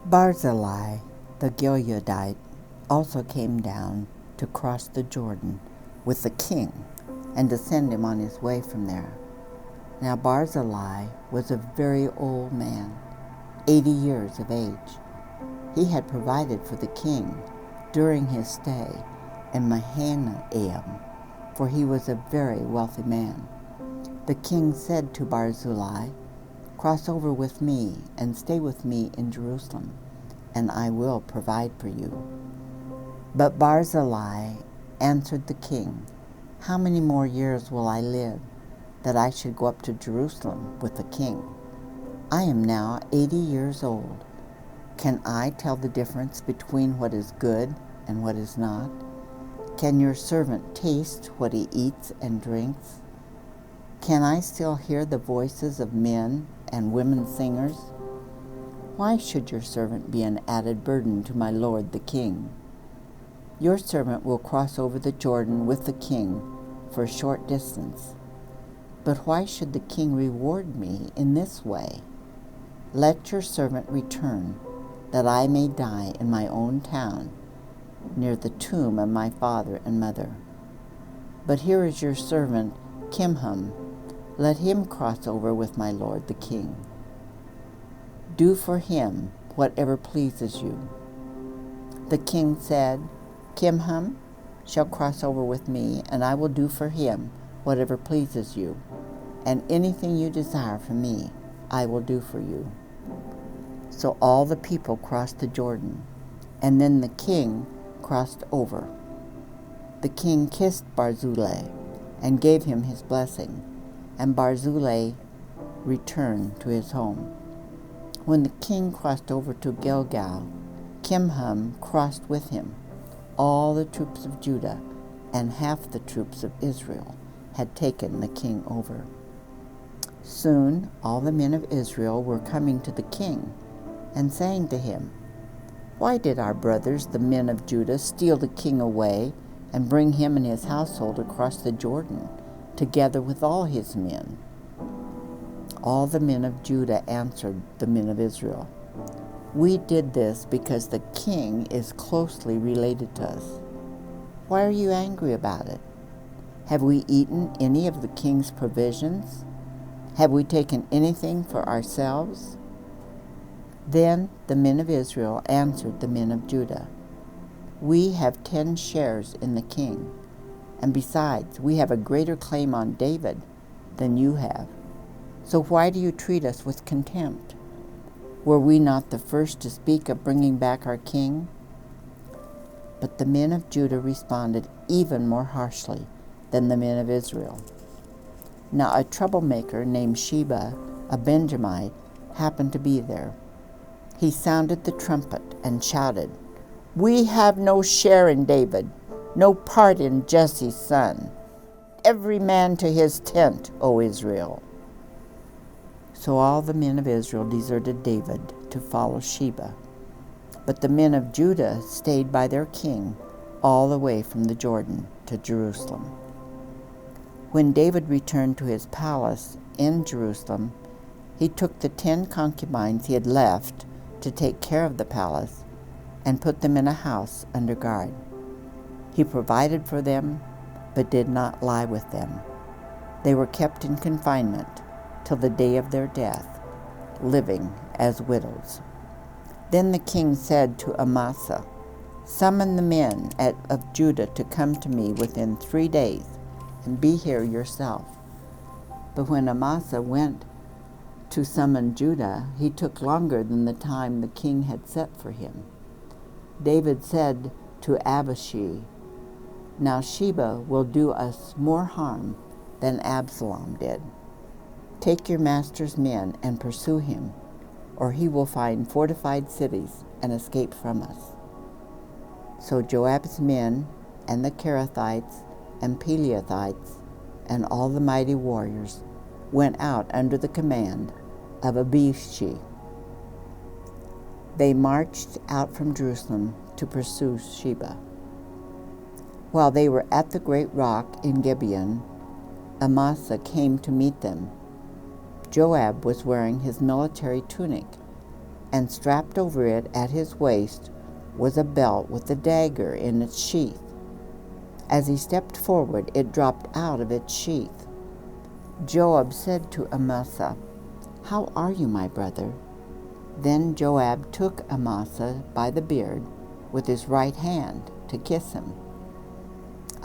Barzillai the Gileadite also came down to cross the Jordan with the king and to send him on his way from there. Now Barzillai was a very old man, 80 years of age. He had provided for the king during his stay in Mahanaim, for he was a very wealthy man. The king said to Barzillai, "Cross over with me and stay with me in Jerusalem, and I will provide for you." But Barzillai answered the king, "How many more years will I live, that I should go up to Jerusalem with the king? I am now 80 years old. Can I tell the difference between what is good and what is not? Can your servant taste what he eats and drinks? Can I still hear the voices of men and women singers? Why should your servant be an added burden to my lord the king? Your servant will cross over the Jordan with the king for a short distance. But why should the king reward me in this way? Let your servant return, that I may die in my own town, near the tomb of my father and mother. But here is your servant Kimham. Let him cross over with my lord the king. Do for him whatever pleases you." The king said, "Kimham shall cross over with me, and I will do for him whatever pleases you, and anything you desire from me I will do for you." So all the people crossed the Jordan, and then the king crossed over. The king kissed Barzillai and gave him his blessing, and Barzillai returned to his home. When the king crossed over to Gilgal, Kimham crossed with him. All the troops of Judah and half the troops of Israel had taken the king over. Soon all the men of Israel were coming to the king and saying to him, "Why did our brothers, the men of Judah, steal the king away and bring him and his household across the Jordan, together with all his men?" All the men of Judah answered the men of Israel, "We did this because the king is closely related to us. Why are you angry about it? Have we eaten any of the king's provisions? Have we taken anything for ourselves?" Then the men of Israel answered the men of Judah, "We have 10 shares in the king, and besides, we have a greater claim on David than you have. So why do you treat us with contempt? Were we not the first to speak of bringing back our king?" But the men of Judah responded even more harshly than the men of Israel. Now a troublemaker named Sheba, a Benjamite, happened to be there. He sounded the trumpet and shouted, "We have no share in David, no part in Jesse's son. Every man to his tent, O Israel." So all the men of Israel deserted David to follow Sheba. But the men of Judah stayed by their king all the way from the Jordan to Jerusalem. When David returned to his palace in Jerusalem, he took the 10 concubines he had left to take care of the palace and put them in a house under guard. He provided for them, but did not lie with them. They were kept in confinement till the day of their death, living as widows. Then the king said to Amasa, "Summon the men of Judah to come to me within 3 days, and be here yourself." But when Amasa went to summon Judah, he took longer than the time the king had set for him. David said to Abishai, "Now Sheba will do us more harm than Absalom did. Take your master's men and pursue him, or he will find fortified cities and escape from us." So Joab's men and the Kerethites and Pelethites and all the mighty warriors went out under the command of Abishai. They marched out from Jerusalem to pursue Sheba. While they were at the great rock in Gibeon, Amasa came to meet them. Joab was wearing his military tunic, and strapped over it at his waist was a belt with a dagger in its sheath. As he stepped forward, it dropped out of its sheath. Joab said to Amasa, "How are you, my brother?" Then Joab took Amasa by the beard with his right hand to kiss him.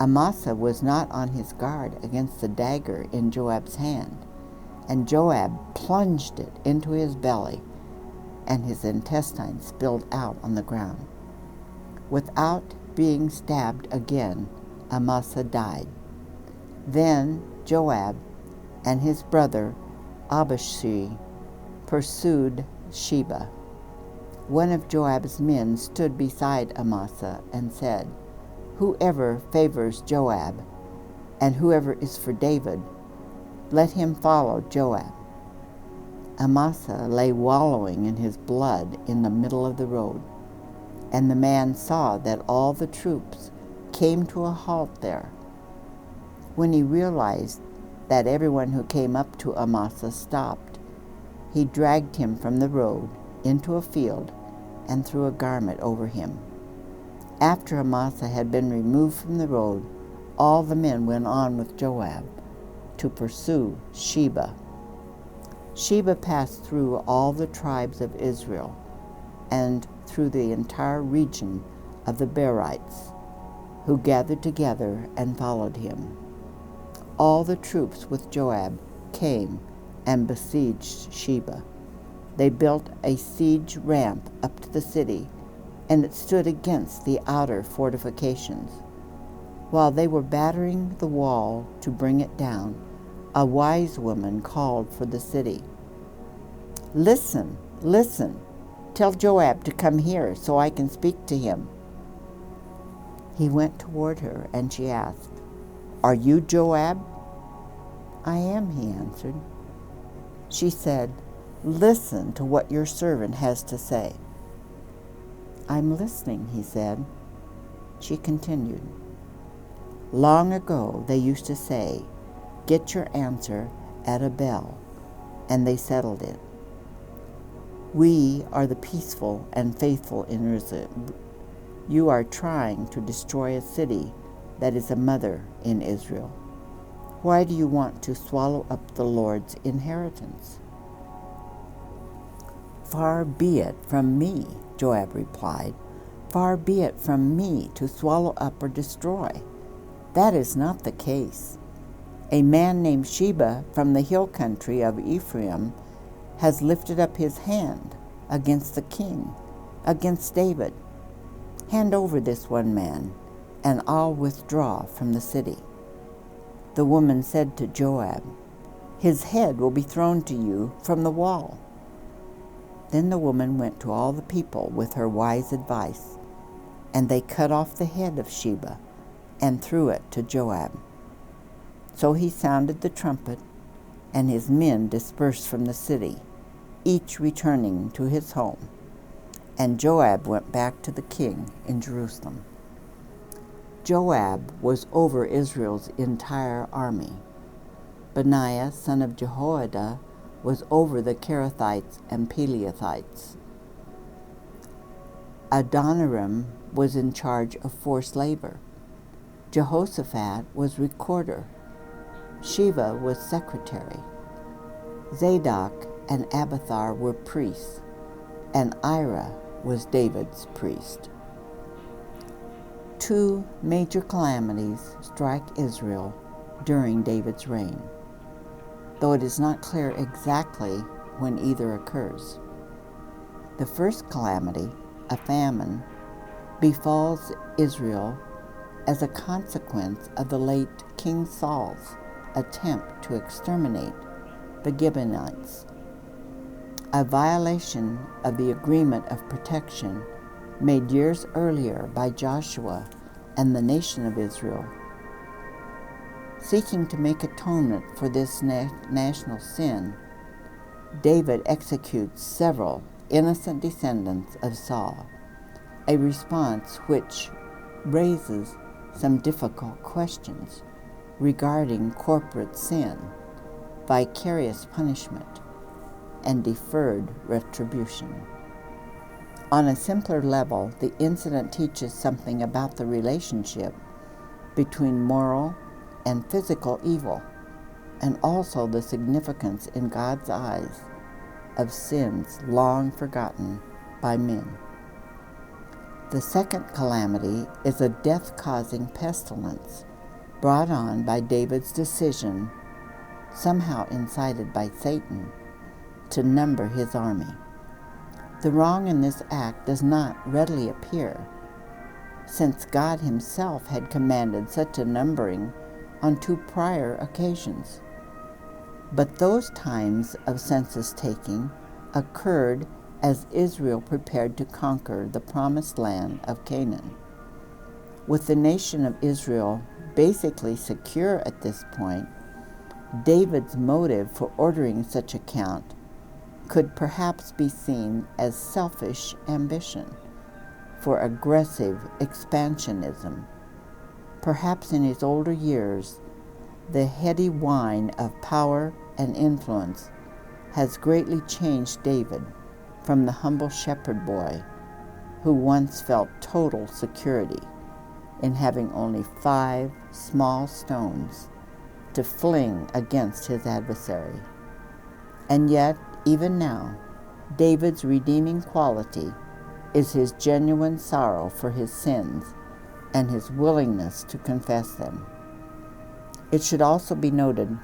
Amasa was not on his guard against the dagger in Joab's hand, and Joab plunged it into his belly, and his intestines spilled out on the ground. Without being stabbed again, Amasa died. Then Joab and his brother Abishai pursued Sheba. One of Joab's men stood beside Amasa and said, "Whoever favors Joab, and whoever is for David, let him follow Joab." Amasa lay wallowing in his blood in the middle of the road, and the man saw that all the troops came to a halt there. When he realized that everyone who came up to Amasa stopped, he dragged him from the road into a field and threw a garment over him. After Amasa had been removed from the road, all the men went on with Joab to pursue Sheba. Sheba passed through all the tribes of Israel and through the entire region of the Berites, who gathered together and followed him. All the troops with Joab came and besieged Sheba. They built a siege ramp up to the city, and it stood against the outer fortifications. While they were battering the wall to bring it down, a wise woman called for the city. "Listen, listen, tell Joab to come here so I can speak to him." He went toward her, and she asked, "Are you Joab?" "I am," he answered. She said, "Listen to what your servant has to say." "I'm listening," he said. She continued, "Long ago they used to say, 'Get your answer at a bell,' and they settled it. We are the peaceful and faithful in Israel. You are trying to destroy a city that is a mother in Israel. Why do you want to swallow up the Lord's inheritance?" "Far be it from me," Joab replied. "Far be it from me to swallow up or destroy. That is not the case. A man named Sheba from the hill country of Ephraim has lifted up his hand against the king, against David. Hand over this one man, and I'll withdraw from the city." The woman said to Joab, "His head will be thrown to you from the wall." Then the woman went to all the people with her wise advice, and they cut off the head of Sheba and threw it to Joab. So he sounded the trumpet, and his men dispersed from the city, each returning to his home. And Joab went back to the king in Jerusalem. Joab was over Israel's entire army. Benaiah, son of Jehoiada, was over the Kerethites and Pelethites. Adoniram was in charge of forced labor. Jehoshaphat was recorder. Sheva was secretary. Zadok and Abiathar were priests, and Ira was David's priest. Two major calamities strike Israel during David's reign, though it is not clear exactly when either occurs. The first calamity, a famine, befalls Israel as a consequence of the late King Saul's attempt to exterminate the Gibeonites, a violation of the agreement of protection made years earlier by Joshua and the nation of Israel. Seeking to make atonement for this national sin, David executes several innocent descendants of Saul, a response which raises some difficult questions regarding corporate sin, vicarious punishment, and deferred retribution. On a simpler level, the incident teaches something about the relationship between moral and physical evil, and also the significance in God's eyes of sins long forgotten by men. The second calamity is a death-causing pestilence brought on by David's decision, somehow incited by Satan, to number his army. The wrong in this act does not readily appear, since God himself had commanded such a numbering on 2 prior occasions. But those times of census-taking occurred as Israel prepared to conquer the promised land of Canaan. With the nation of Israel basically secure at this point, David's motive for ordering such a count could perhaps be seen as selfish ambition for aggressive expansionism. Perhaps in his older years, the heady wine of power and influence has greatly changed David from the humble shepherd boy who once felt total security in having only 5 small stones to fling against his adversary. And yet, even now, David's redeeming quality is his genuine sorrow for his sins and his willingness to confess them. It should also be noted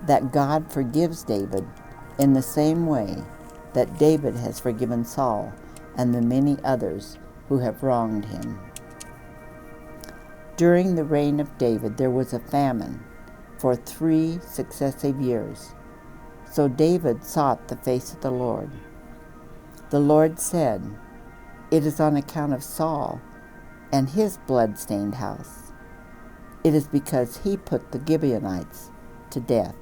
that God forgives David in the same way that David has forgiven Saul and the many others who have wronged him. During the reign of David, there was a famine for 3 successive years. So David sought the face of the Lord. The Lord said, "It is on account of Saul and his blood-stained house. It is because he put the Gibeonites to death."